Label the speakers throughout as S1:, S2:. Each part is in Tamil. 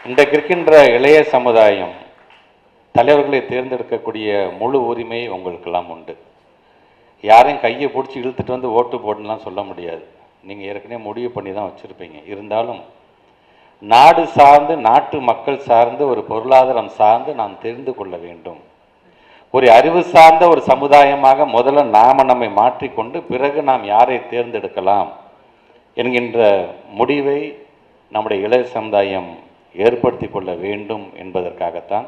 S1: இன்றைக்கு இருக்கின்ற இளைய சமுதாயம் தலைவர்களை தேர்ந்தெடுக்கக்கூடிய முழு உரிமை உங்களுக்கெல்லாம் உண்டு. யாரையும் கையை பிடிச்சி இழுத்துட்டு வந்து ஓட்டு போடணும்லாம் சொல்ல முடியாது. நீங்கள் ஏற்கனவே முடிவு பண்ணி தான் வச்சுருப்பீங்க. இருந்தாலும் நாடு சார்ந்து, நாட்டு மக்கள் சார்ந்து, ஒரு பொருளாதாரம் சார்ந்து நாம் தெரிந்து கொள்ள வேண்டும். ஒரு அறிவு சார்ந்த ஒரு சமுதாயமாக முதல்ல நம்மை மாற்றிக்கொண்டு பிறகு நாம் யாரை தேர்ந்தெடுக்கலாம் என்கின்ற முடிவை நம்முடைய இளைய சமுதாயம் ஏற்படுத்தி கொள்ள வேண்டும் என்பதற்காகத்தான்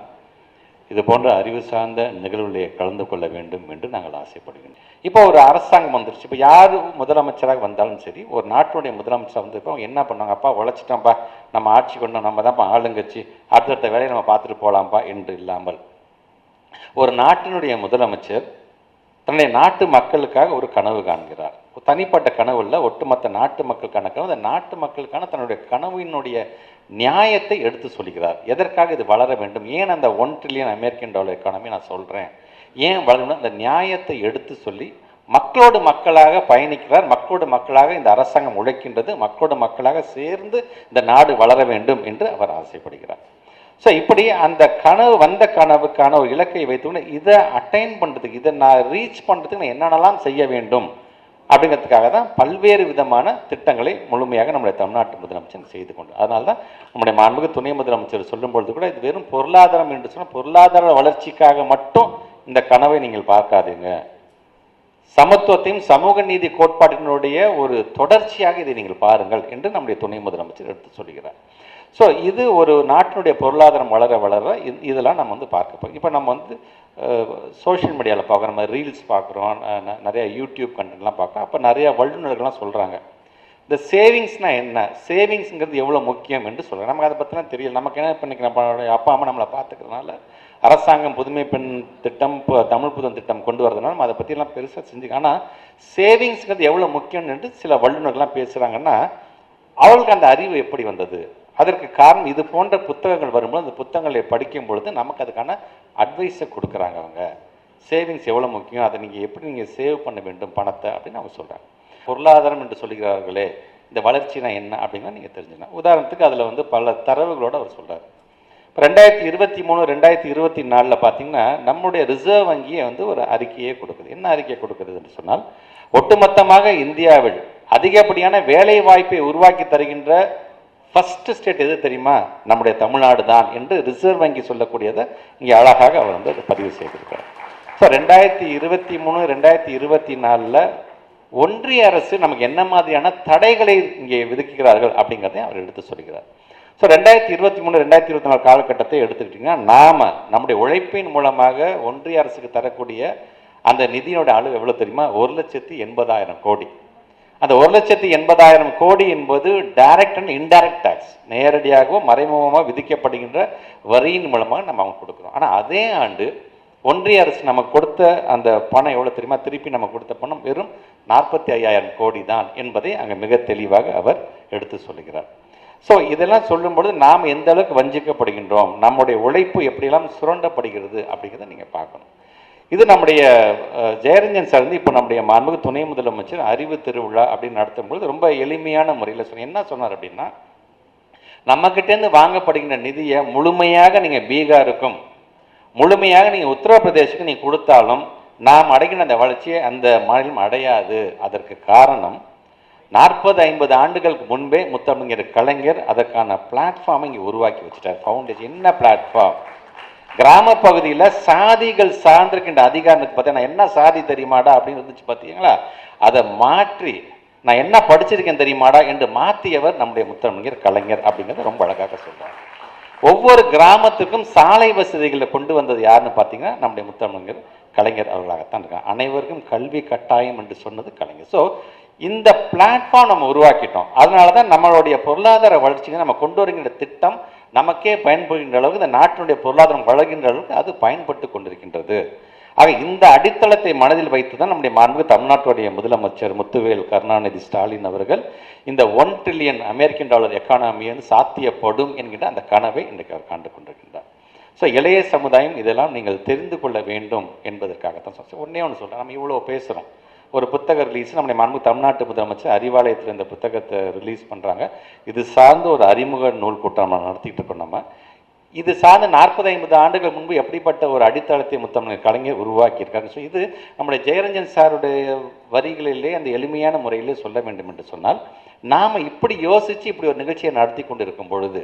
S1: இது போன்ற அறிவு சார்ந்த நிகழ்வுகளை கலந்து கொள்ள வேண்டும் என்று நாங்கள் ஆசைப்படுகின்றோம். இப்போ ஒரு அரசாங்கம் வந்துருச்சு. இப்போ யார் முதலமைச்சராக வந்தாலும் சரி, ஒரு நாட்டுடைய முதலமைச்சர் வந்து இப்போ என்ன பண்ணாங்க, அப்பா உழைச்சிட்டோம்ப்பா, நம்ம ஆட்சி கொண்டோம், நம்ம தான்ப்பா ஆளுங்கட்சி, அடுத்தடுத்த வேலையை நம்ம பார்த்துட்டு போகலாம்ப்பா என்று இல்லாமல், ஒரு நாட்டினுடைய முதலமைச்சர் தன்னுடைய நாட்டு மக்களுக்காக ஒரு கனவு காண்கிறார். தனிப்பட்ட கனவு இல்லை, ஒட்டுமொத்த நாட்டு மக்களுக்கான கனவு. அந்த நாட்டு மக்களுக்கான தன்னுடைய கனவினுடைய நியாயத்தை எடுத்து சொல்கிறார். எதற்காக இது வளர வேண்டும், ஏன் அந்த $1 trillion அமெரிக்கன் டாலர் எக்கானமி நான் சொல்கிறேன், ஏன் வளரணும், அந்த நியாயத்தை எடுத்து சொல்லி மக்களோடு மக்களாக பயணிக்கிறார். மக்களோடு மக்களாக இந்த அரசாங்கம் உழைக்கின்றது, மக்களோடு மக்களாக சேர்ந்து இந்த நாடு வளர வேண்டும் என்று அவர் ஆசைப்படுகிறார். ஸோ இப்படி அந்த கனவுக்கான ஒரு இலக்கை வைத்துக்கொண்டு இதை அட்டைன் பண்ணுறதுக்கு, இதை நான் ரீச் பண்ணுறதுக்கு நான் என்னென்னலாம் செய்ய வேண்டும் அப்படிங்கிறதுக்காக தான் பல்வேறு விதமான திட்டங்களை முழுமையாக நம்முடைய தமிழ்நாட்டு முதலமைச்சர் செய்து கொண்டு, அதனால தான் நம்முடைய மாண்புமிகு துணை முதலமைச்சர் சொல்லும் பொழுது கூட இது வெறும் பொருளாதாரம் என்று சொன்னால் பொருளாதார வளர்ச்சிக்காக மட்டும் இந்த கனவை நீங்கள் பார்க்காதீங்க, சமத்துவத்தையும் சமூக நீதி கோட்பாட்டினுடைய ஒரு தொடர்ச்சியாக இதை நீங்கள் பாருங்கள் என்று நம்முடைய துணை முதலமைச்சர் எடுத்து சொல்கிறார். ஸோ இது ஒரு நாட்டினுடைய பொருளாதாரம் வளர வளர இதெல்லாம் நம்ம வந்து பார்க்க போகிறோம். இப்போ நம்ம வந்து சோஷியல் மீடியாவில் பார்க்குறோம், நம்ம ரீல்ஸ் பார்க்குறோம், நிறைய யூடியூப் கண்டென்ட்லாம் பார்க்குறோம். அப்போ நிறையா வல்லுநர்கள்லாம் சொல்கிறாங்க இந்த சேவிங்ஸ்னால் என்ன, சேவிங்ஸுங்கிறது எவ்வளோ முக்கியம் என்று சொல்கிறாங்க. நமக்கு அதை பற்றிலாம் தெரியல. நமக்கு என்ன பண்ணிக்க, நம்ம அப்பா அம்மா நம்மளை பார்த்துக்கிறதுனால அரசாங்கம் புதுமை பெண் திட்டம், தமிழ் புதன் திட்டம் கொண்டு வரதுனால நம்ம அதை பற்றிலாம் பெருசாக செஞ்சுக்க. ஆனால் சேவிங்ஸுங்கிறது எவ்வளோ முக்கியம்னு சில வல்லுநர்கள்லாம் பேசுகிறாங்கன்னா அவர்களுக்கு அந்த அறிவு எப்படி வந்தது, அதற்கு காரணம் இது போன்ற புத்தகங்கள் வரும்போது அந்த புத்தகங்களை படிக்கும் பொழுது நமக்கு அதுக்கான அட்வைஸை கொடுக்குறாங்க. அவங்க சேவிங்ஸ் எவ்வளோ முக்கியம், அதை நீங்கள் எப்படி நீங்கள் சேவ் பண்ண வேண்டும் பணத்தை அப்படின்னு அவங்க சொல்கிறாங்க. பொருளாதாரம் என்று சொல்கிறார்களே, இந்த வளர்ச்சினா என்ன அப்படின்னா நீங்கள் தெரிஞ்சுக்கலாம். உதாரணத்துக்கு அதில் வந்து பல தரவுகளோடு அவர் சொல்கிறார். இப்போ 2023 2024 பார்த்தீங்கன்னா நம்முடைய ரிசர்வ் வங்கியை வந்து ஒரு அறிக்கையே கொடுக்குது. என்ன அறிக்கையை கொடுக்குறது என்று சொன்னால், ஒட்டுமொத்தமாக இந்தியாவில் அதிகப்படியான வேலை வாய்ப்பை உருவாக்கி தருகின்ற ஃபர்ஸ்ட் ஸ்டேட் எது தெரியுமா, நம்முடைய தமிழ்நாடு தான் என்று ரிசர்வ் வங்கி சொல்லக்கூடியதை இங்கே அழகாக அவர் வந்து அதை பதிவு செய்திருக்கிறார். ஸோ 2023 2024 ஒன்றிய அரசு நமக்கு என்ன மாதிரியான தடைகளை இங்கே விதிக்கிறார்கள் அப்படிங்கிறதையும் அவர் எடுத்து சொல்கிறார். ஸோ 2023 2024 காலகட்டத்தை எடுத்துக்கிட்டிங்கன்னா நம்முடைய உழைப்பின் மூலமாக ஒன்றிய அரசுக்கு தரக்கூடிய அந்த நிதியோட அளவு எவ்வளோ தெரியுமா, 1,80,000 கோடி. அந்த 1,80,000 கோடி என்பது டைரக்ட் அண்ட் இன்டைரக்ட் டேக்ஸ், நேரடியாகவோ மறைமுகமாக விதிக்கப்படுகின்ற வரியின் மூலமாக நம்ம அவங்க கொடுக்குறோம். ஆனால் அதே ஆண்டு ஒன்றிய அரசு நமக்கு கொடுத்த அந்த பணம் எவ்வளோ தெரியுமா, திருப்பி நம்ம கொடுத்த பணம் வெறும் 45,000 கோடி தான் என்பதை அங்கே மிக தெளிவாக அவர் எடுத்து சொல்லுகிறார். ஸோ இதெல்லாம் சொல்லும்பொழுது நாம் எந்த அளவுக்கு வஞ்சிக்கப்படுகின்றோம், நம்முடைய உழைப்பு எப்படியெல்லாம் சுரண்டப்படுகிறது அப்படிங்கிறத நீங்கள் பார்க்கணும். இது நம்முடைய ஜெயரஞ்சன் சார் வந்து இப்போ நம்முடைய மாண்புமிகு துணை முதலமைச்சர் அறிவு திருவிழா அப்படின்னு நடத்தும்பொழுது ரொம்ப எளிமையான முறையில் என்ன சொன்னார் அப்படின்னா, நம்மக்கிட்டேருந்து வாங்கப்படுகின்ற நிதியை முழுமையாக நீங்கள் பீகாருக்கும் முழுமையாக நீங்கள் உத்தரப்பிரதேசுக்கும் நீங்கள் கொடுத்தாலும் நாம் அடைகின்ற அந்த வளர்ச்சியை அந்த மாநிலம் அடையாது. அதற்கு காரணம் 40-50 ஆண்டுகளுக்கு முன்பே முத்தமிழர் கலைஞர் அதற்கான பிளாட்ஃபார்மை இங்கே உருவாக்கி வச்சுட்டார். ஃபவுண்டேஷன் என்ன பிளாட்ஃபார்ம், கிராம பகுதியில் சாதிகள் சார்ந்திருக்கின்ற அதிகாரத்துக்கு பார்த்தீங்கன்னா என்ன சாதி தெரியுமாடா அப்படின்னு இருந்துச்சு பார்த்தீங்களா, அதை மாற்றி நான் என்ன படிச்சிருக்கேன் தெரியுமாடா என்று மாற்றியவர் நம்முடைய முத்தமிழர் கலைஞர் அப்படிங்கிறத ரொம்ப அழகாக சொல்றார். ஒவ்வொரு கிராமத்துக்கும் சாலை வசதிகளை கொண்டு வந்தது யாருன்னு பார்த்தீங்கன்னா நம்முடைய முத்தமிழர் கலைஞர் அவர்களாகத்தான் இருக்காங்க. அனைவருக்கும் கல்வி கட்டாயம் என்று சொன்னது கலைஞர். ஸோ இந்த பிளாட்ஃபார்ம் நம்ம உருவாக்கிட்டோம். அதனால தான் நம்மளுடைய பொருளாதார வளர்ச்சிக்கு நம்ம கொண்டு வருகின்ற திட்டம் நமக்கே பயன்படுகின்ற அளவுக்கு, இந்த நாட்டினுடைய பொருளாதாரம் வளர்கின்ற அளவுக்கு அது பயன்பட்டு கொண்டிருக்கின்றது. ஆக இந்த அடித்தளத்தை மனதில் வைத்து தான் நம்முடைய மாண்புமிகு தமிழ்நாட்டுடைய முதலமைச்சர் முத்துவேல் கருணாநிதி ஸ்டாலின் அவர்கள் இந்த $1 trillion அமெரிக்கன் டாலர் எக்கானமி சாத்தியப்படும் என்கின்ற அந்த கனவை இன்றைக்கு அவர் கண்டு கொண்டிருக்கின்றார். ஸோ இளைய சமுதாயம் இதெல்லாம் நீங்கள் தெரிந்து கொள்ள வேண்டும் என்பதற்காகத்தான் ஒன்றே ஒன்று சொல்கிறேன். நம்ம இவ்வளோ பேசுகிறோம், ஒரு புத்தக ரிலீஸ் நம்முடைய மாண்பு தமிழ்நாட்டு முதலமைச்சர் அறிவாலயத்தில் இந்த புத்தகத்தை ரிலீஸ் பண்ணுறாங்க. இது சார்ந்த ஒரு அறிமுக நூல் கூட்டம் நம்ம நடத்திட்டு இருக்கோம். நம்ம இது சார்ந்த 40-50 ஆண்டுகள் முன்பு எப்படிப்பட்ட ஒரு அடித்தளத்தை முத்தமிழ் கலைஞர் உருவாக்கியிருக்காங்க. ஸோ இது நம்முடைய ஜெயரஞ்சன் சாருடைய வரிகளிலே அந்த எளிமையான முறையிலே சொல்ல வேண்டும் என்று சொன்னால், நாம் இப்படி யோசித்து இப்படி ஒரு நிகழ்ச்சியை நடத்தி கொண்டு இருக்கும் பொழுது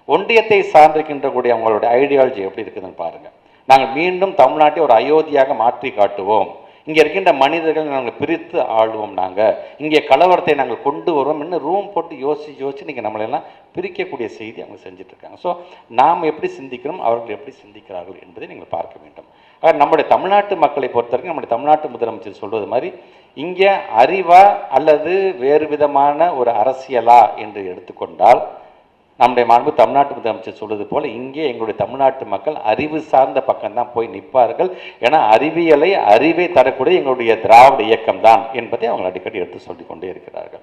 S1: ஒன்றியத்தை சார்ந்திருக்கின்ற கூடிய அவங்களுடைய ஐடியாலஜி எப்படி இருக்குதுன்னு பாருங்கள். நாங்கள் மீண்டும் நம்மநாட்டை ஒரு அயோத்தியாக மாற்றி காட்டுவோம், இங்கே இருக்கின்ற மனிதர்கள் நாங்கள் பிரித்து ஆளுவோம், நாங்கள் இங்கே கலவரத்தை நாங்கள் கொண்டு வருவோம், இன்னும் ரூம் போட்டு யோசித்து நீங்கள் நம்மளெல்லாம் பிரிக்கக்கூடிய செய்தி அவங்க செஞ்சிட்ருக்காங்க. ஸோ நாம் எப்படி சிந்திக்கிறோம், அவர்கள் எப்படி சிந்திக்கிறார்கள் என்பதை நீங்கள் பார்க்க வேண்டும். நம்முடைய தமிழ்நாட்டு மக்களை பொறுத்தவரைக்கும் நம்முடைய தமிழ்நாட்டு முதலமைச்சர் சொல்வது மாதிரி இங்கே அறிவா அல்லது வேறு விதமான ஒரு அரசியலா என்று எடுத்துக்கொண்டால், நம்முடைய மாண்பு தமிழ்நாட்டு முதலமைச்சர் சொல்வது போல இங்கே எங்களுடைய தமிழ்நாட்டு மக்கள் அறிவு சார்ந்த பக்கம்தான் போய் நிற்பார்கள். ஏன்னா அறிவை தரக்கூடிய எங்களுடைய திராவிட இயக்கம் தான் என்பதை அவங்க அடிக்கடி எடுத்து சொல்லிக் கொண்டே இருக்கிறார்கள்.